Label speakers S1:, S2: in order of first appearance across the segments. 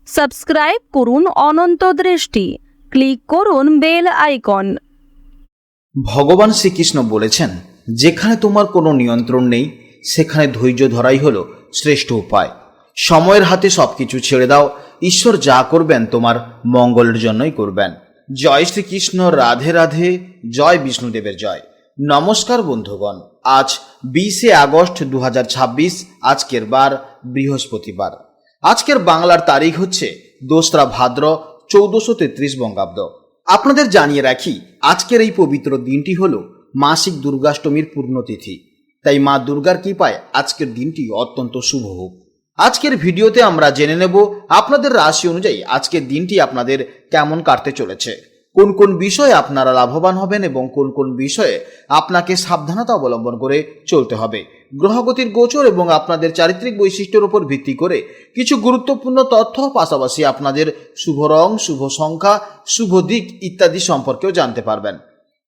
S1: Subscribe করুন অনন্ত দৃষ্টি, click করুন বেল আইকন।
S2: ভগবান শ্রীকৃষ্ণ বলেছেন, যেখানে তোমার কোনো নিয়ন্ত্রণ নেই সেখানে ধৈর্য ধরাই হলো শ্রেষ্ঠ উপায়। সময়ের হাতে সবকিছু ছেড়ে দাও, ঈশ্বর যা করবেন তোমার মঙ্গলের জন্যই করবেন। জয় শ্রীকৃষ্ণ, রাধে রাধে, জয় বিষ্ণুদেবের জয়। নমস্কার বন্ধুগণ, আজ 20শে আগস্ট 2026, আজকের বার বৃহস্পতিবার। আজকের বাংলার তারিখ হচ্ছে 2রা ভাদ্র 1433 বঙ্গাব্দ। আপনাদের জানিয়ে রাখি, আজকের এই পবিত্র দিনটি হল মাসিক দুর্গাষ্টমীর পূর্ণতিথি। তাই মা দুর্গার কৃপায় আজকের দিনটি অত্যন্ত শুভ হোক। আজকের ভিডিওতে আমরা জেনে নেব আপনাদের রাশি অনুযায়ী আজকের দিনটি আপনাদের কেমন কাটতে চলেছে, কোন কোন বিষয়ে আপনারা লাভবান হবেন এবং কোন কোন বিষয়ে আপনাকে সাবধানতা অবলম্বন করে চলতে হবে। গ্রহগতির গোচর এবং আপনাদের চারিত্রিক বৈশিষ্ট্যের উপর ভিত্তি করে কিছু গুরুত্বপূর্ণ তথ্য, পাশাপাশি আপনাদের শুভ রং, শুভ সংখ্যা, শুভ দিক ইত্যাদি সম্পর্কেও জানতে পারবেন।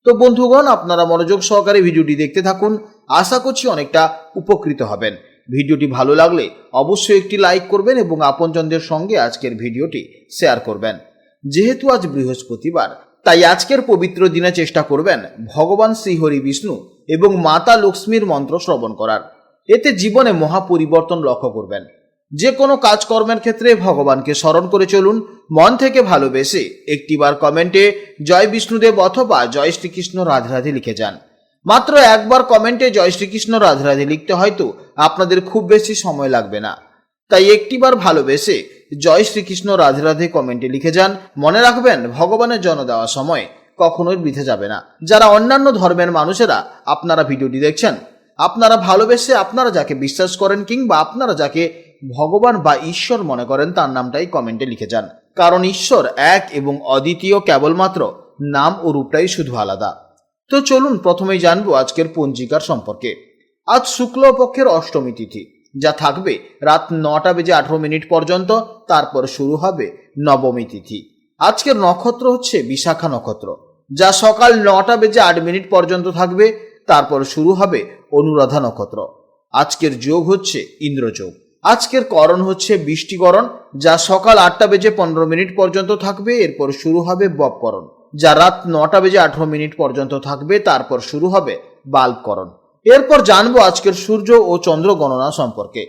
S2: তো বন্ধুগণ, আপনারা মনোযোগ সহকারে ভিডিওটি দেখতে থাকুন, আশা করছি অনেকটা উপকৃত হবেন। ভিডিওটি ভালো লাগলে অবশ্যই একটি লাইক করবেন এবং আপনজনদের সঙ্গে আজকের ভিডিওটি শেয়ার করবেন। যেহেতু আজ বৃহস্পতিবার, তাই আজকের পবিত্র দিনে চেষ্টা করবেন ভগবান শ্রীহরি বিষ্ণু এবং মাতা লক্ষ্মীর মন্ত্র শ্রবণ করার। এতে জীবনে মহা পরিবর্তন লক্ষ্য করবেন। যে কোনো কাজকর্মের ক্ষেত্রে ভগবানকে স্মরণ করে চলুন। মন থেকে ভালোবেসে একটিবার কমেন্টে জয় বিষ্ণুদেব অথবা জয় শ্রীকৃষ্ণ রাধে রাধে লিখে যান। মাত্র একবার কমেন্টে জয় শ্রীকৃষ্ণ রাধে রাধে লিখতে হয়তো আপনাদের খুব বেশি সময় লাগবে না, তাই একটিবার ভালোবেসে জয় শ্রীকৃষ্ণ রাধে রাধে কমেন্টে লিখে যান। মনে রাখবেন, ভগবানের জন্য দেওয়া সময় কখনোই বৃথা যাবে না। যারা অন্যান্য ধর্মের মানুষেরা আপনারা ভিডিওটি দেখছেন, আপনারা ভালোবেসে আপনারা যাকে বিশ্বাস করেন কিংবা আপনারা যাকে ভগবান বা ঈশ্বর মনে করেন তার নামটাই কমেন্টে লিখে যান। কারণ ঈশ্বর এক এবং অদ্বিতীয়, কেবলমাত্র নাম ও রূপটাই শুধু আলাদা। তো চলুন প্রথমেই জানবো আজকের পঞ্জিকার সম্পর্কে। আজ শুক্লপক্ষের অষ্টমী তিথি, যা থাকবে রাত 9:18 পর্যন্ত। তারপর শুরু হবে নবমী তিথি। আজকের নক্ষত্র হচ্ছে বিশাখা নক্ষত্র, যা সকাল 9:08 পর্যন্ত থাকবে। তারপর শুরু হবে অনুরাধা নক্ষত্র। আজকের যোগ হচ্ছে ইন্দ্রযোগ। আজকের করণ হচ্ছে বৃষ্টিকরণ, যা সকাল 8:15 পর্যন্ত থাকবে। এরপর শুরু হবে বপকরণ, যা রাত 9:18 পর্যন্ত থাকবে। তারপর শুরু হবে বাল্বকরণ। এরপর জানবো আজকের সূর্য ও চন্দ্র গণনা সম্পর্কে।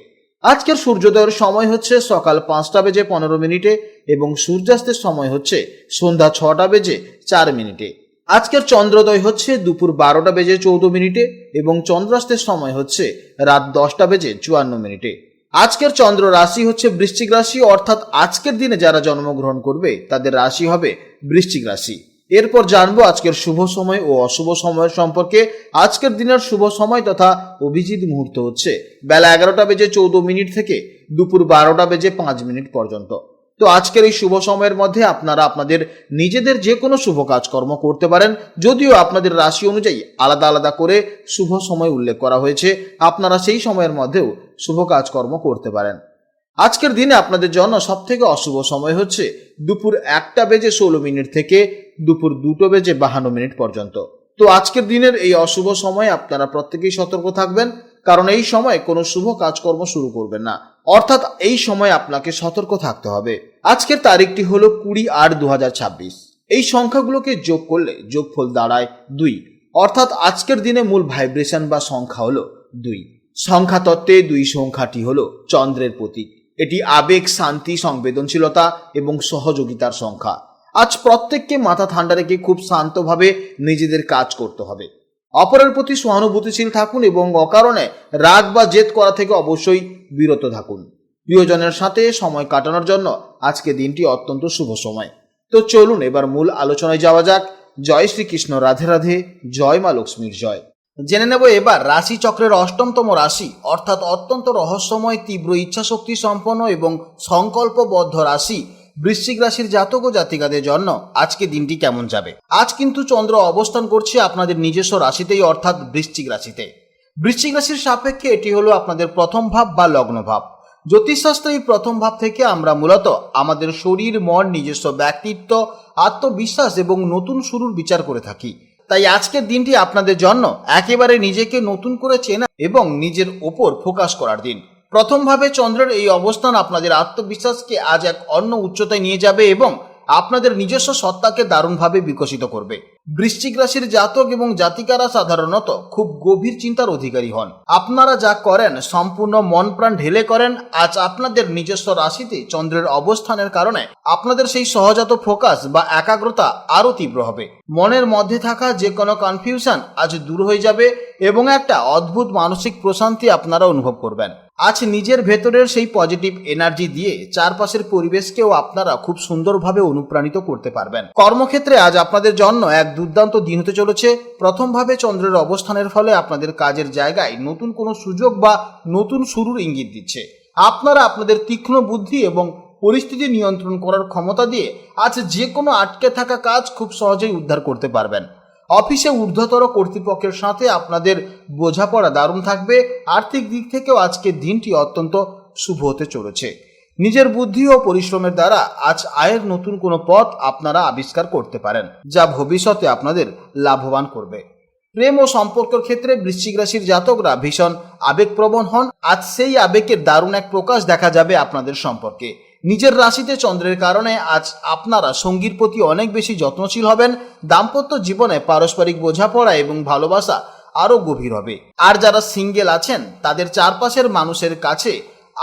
S2: আজকের সূর্যোদয়ের সময় হচ্ছে সকাল 5:15 এবং সূর্যাস্তের সময় হচ্ছে সন্ধ্যা 6:04। আজকের চন্দ্রোদয় হচ্ছে দুপুর 12:14 এবং চন্দ্রাস্তের সময় হচ্ছে রাত 10:54। আজকের চন্দ্র রাশি হচ্ছে বৃশ্চিক রাশি, অর্থাৎ আজকের দিনে যারা জন্মগ্রহণ করবে তাদের রাশি হবে বৃশ্চিক রাশি। এরপর জানবো আজকের শুভ সময় ও অশুভ সময়ের সম্পর্কে। আজকের দিনের শুভ সময় তথা অভিজিৎ মুহূর্ত হচ্ছে বেলা 11:14 থেকে দুপুর 12:05 পর্যন্ত। তো আজকের এই শুভ সময়ের মধ্যে আপনারা আপনাদের নিজেদের যে কোনো শুভ কাজকর্ম করতে পারেন। যদিও আপনাদের রাশি অনুযায়ী আলাদা আলাদা করে শুভ সময় উল্লেখ করা হয়েছে, আপনারা সেই সময়ের মধ্যেও শুভ কাজকর্ম করতে পারেন। আজকের দিনে আপনাদের জন্য সবথেকে অশুভ সময় হচ্ছে দুপুর 1:16 থেকে দুপুর 2:52 পর্যন্ত। তো আজকের দিনের এই অশুভ সময় আপনারা প্রত্যেকেই সতর্ক থাকবেন, কারণ এই সময় কোনো শুভ কাজকর্ম শুরু করবেন না, অর্থাৎ এই সময় আপনাকে সতর্ক থাকতে হবে। আজকের তারিখটি হলো 20/8/2026। এই সংখ্যাগুলোকে যোগ করলে যোগফল দাঁড়ায় 2, অর্থাৎ আজকের দিনে মূল ভাইব্রেশন বা সংখ্যা হলো 2। সংখ্যা তত্ত্বে 2 সংখ্যাটি হলো চন্দ্রের প্রতীক। এটি আবেগ, শান্তি, সংবেদনশীলতা এবং সহযোগিতার সংখ্যা। আজ প্রত্যেককে মাথা ঠান্ডা রেখে খুব শান্তভাবে নিজেদের কাজ করতে হবে। অপরের প্রতি সহানুভূতিশীল থাকুন এবং অকারণে রাগ বা জেদ করা থেকে অবশ্যই বিরত থাকুন। প্রিয়জনের সাথে সময় কাটানোর জন্য আজকে দিনটি অত্যন্ত শুভ সময়। তো চলুন এবার মূল আলোচনায় যাওয়া যাক। জয় শ্রীকৃষ্ণ, রাধে রাধে, জয় মা লক্ষ্মীর জয়। জেনে নেব এবার রাশি চক্রের অষ্টমতম রাশি, অর্থাৎ অত্যন্ত রহস্যময়, তীব্র ইচ্ছাশক্তি সম্পন্ন এবং সংকল্পবদ্ধ রাশি বৃশ্চিক রাশির জাতক ও জাতিকাদের জন্য আজকে দিনটি কেমন যাবে। আজ কিন্তু চন্দ্র অবস্থান করছে আপনাদের নিজস্ব রাশিতেই, অর্থাৎ বৃশ্চিক রাশিতে। বৃশ্চিক রাশির সাপেক্ষে এটি হলো আপনাদের প্রথম ভাব বা লগ্ন ভাব। জ্যোতিষশাস্ত্রে এই প্রথম ভাব থেকে আমরা মূলত আমাদের শরীর, মন, নিজস্ব ব্যক্তিত্ব, আত্মবিশ্বাস এবং নতুন শুরুর বিচার করে থাকি। তাই আজকের দিনটি আপনাদের জন্য একেবারে নিজেকে নতুন করে চেনা এবং নিজের ওপর ফোকাস করার দিন। প্রথমভাবে চন্দ্রের এই অবস্থান আপনাদের আত্মবিশ্বাসকে আজ এক অন্য উচ্চতায় নিয়ে যাবে এবং আপনাদের নিজস্ব সত্তাকে দারুণভাবে বিকশিত করবে। বৃশ্চিক রাশির জাতক এবং জাতিকারা সাধারণত খুব গভীর চিন্তার অধিকারী হন। আপনারা যা করেন সম্পূর্ণ মন প্রাণ ঢেলে করেন। আজ আপনাদের নিজস্ব রাশিতে চন্দ্রের অবস্থানের কারণে আপনাদের সেই সহজাত ফোকাস বা একাগ্রতা আরো তীব্র হবে। মনের মধ্যে থাকা যে কোনো কনফিউশন আজ দূর হয়ে যাবে এবং একটা অদ্ভুত মানসিক প্রশান্তি আপনারা অনুভব করবেন। আজ নিজের ভেতরের সেই পজিটিভ এনার্জি দিয়ে চারপাশের পরিবেশকেও আপনারা খুব সুন্দরভাবে অনুপ্রাণিত করতে পারবেন। কর্মক্ষেত্রে আজ আপনাদের জন্য এক দুর্দান্ত দিন হতে চলেছে। প্রথমভাবে চন্দ্রের অবস্থানের ফলে আপনাদের কাজের জায়গায় নতুন কোনো সুযোগ বা নতুন শুরুর ইঙ্গিত দিচ্ছে। আপনারা আপনাদের তীক্ষ্ণ বুদ্ধি এবং পরিস্থিতি নিয়ন্ত্রণ করার ক্ষমতা দিয়ে আজ যে কোনো আটকে থাকা কাজ খুব সহজেই উদ্ধার করতে পারবেন। অফিসে ঊর্ধ্বতর কর্তৃপক্ষের সাথে আপনাদের বোঝাপড়া দারুণ থাকবে। আর্থিক দিক থেকেও আজকের দিনটি অত্যন্ত শুভ হতে চলেছে। নিজের বুদ্ধি ও পরিশ্রমের দ্বারা আজ আয়ের নতুন কোনো পথ আপনারা আবিষ্কার করতে পারেন, যা ভবিষ্যতে আপনাদের লাভবান করবে। প্রেম ও সম্পর্কের ক্ষেত্রে বৃশ্চিক রাশির জাতকরা ভীষণ আবেগপ্রবণ হন। আজ সেই আবেগের দারুণ এক প্রকাশ দেখা যাবে আপনাদের সম্পর্কে। নিজের রাশিতে চন্দ্রের কারণে আজ আপনারা সঙ্গীর প্রতি অনেক বেশি যত্নশীল হবেন। দাম্পত্য জীবনে পারস্পরিক বোঝাপড়া এবং ভালোবাসা আরও গভীর হবে। আর যারা সিঙ্গেল আছেন তাদের চারপাশের মানুষের কাছে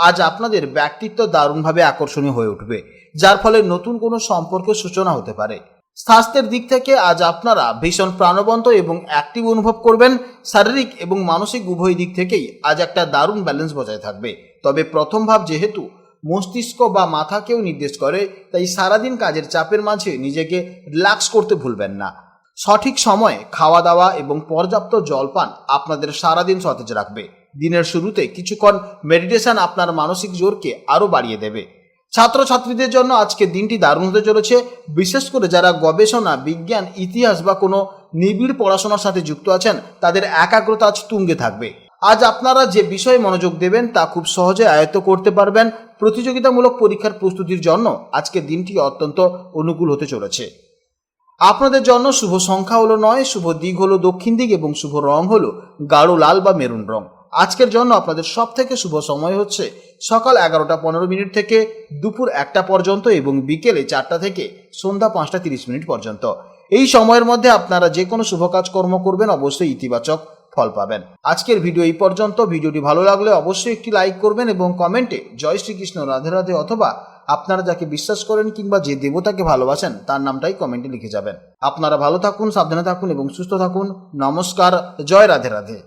S2: আজ আপনাদের ব্যক্তিত্ব দারুণভাবে আকর্ষণীয় হয়ে উঠবে, যার ফলে নতুন কোনো সম্পর্কের সূচনা হতে পারে। স্বাস্থ্যের দিক থেকে আজ আপনারা ভীষণ প্রাণবন্ত এবং অ্যাক্টিভ অনুভব করবেন। শারীরিক এবং মানসিক উভয় দিক থেকেই আজ একটা দারুণ ব্যালেন্স বজায় থাকবে। তবে প্রথম ভাব যেহেতু মস্তিষ্ক বা মাথাকেও নির্দেশ করে, তাই সারাদিন কাজের চাপের মাঝে নিজেকে রিল্যাক্স করতে ভুলবেন না। সঠিক সময়ে খাওয়া দাওয়া এবং পর্যাপ্ত জলপান আপনাদের সারাদিন সতেজ রাখবে। দিনের শুরুতে কিছুক্ষণ মেডিটেশন আপনার মানসিক জোরকে আরও বাড়িয়ে দেবে। ছাত্রছাত্রীদের জন্য আজকের দিনটি দারুণ হতে চলেছে। বিশেষ করে যারা গবেষণা, বিজ্ঞান, ইতিহাস বা কোনো নিবিড় পড়াশোনার সাথে যুক্ত আছেন তাদের একাগ্রতা আজ তুঙ্গে থাকবে। আজ আপনারা যে বিষয়ে মনোযোগ দেবেন তা খুব সহজে আয়ত্ত করতে পারবেন। প্রতিযোগিতামূলক পরীক্ষার প্রস্তুতির জন্য আজকের দিনটি অত্যন্ত অনুকূল হতে চলেছে। আপনাদের জন্য শুভ সংখ্যা হলো 9, শুভ দিক হলো দক্ষিণ দিক এবং শুভ রং হলো গাঢ় লাল বা মেরুন রং। আজকের জন্য আপনাদের সব থেকে শুভ সময় হচ্ছে সকাল 11:15 থেকে দুপুর 1টা পর্যন্ত এবং বিকেলে 4টা থেকে সন্ধ্যা 5:30 পর্যন্ত। এই সময়ের মধ্যে আপনারা যে কোনো শুভ কাজকর্ম করবেন অবশ্যই ইতিবাচক ফল পাবেন। আজকের ভিডিও এই পর্যন্ত। ভিডিওটি ভালো লাগলে অবশ্যই একটি লাইক করবেন এবং কমেন্টে জয় শ্রীকৃষ্ণ, রাধে রাধে অথবা আপনারা যাকে বিশ্বাস করেন কিংবা যে দেবতাকে ভালোবাসেন তার নামটাই কমেন্টে লিখে যাবেন। আপনারা ভালো থাকুন, সাবধানে থাকুন এবং সুস্থ থাকুন। নমস্কার, জয় রাধে রাধে।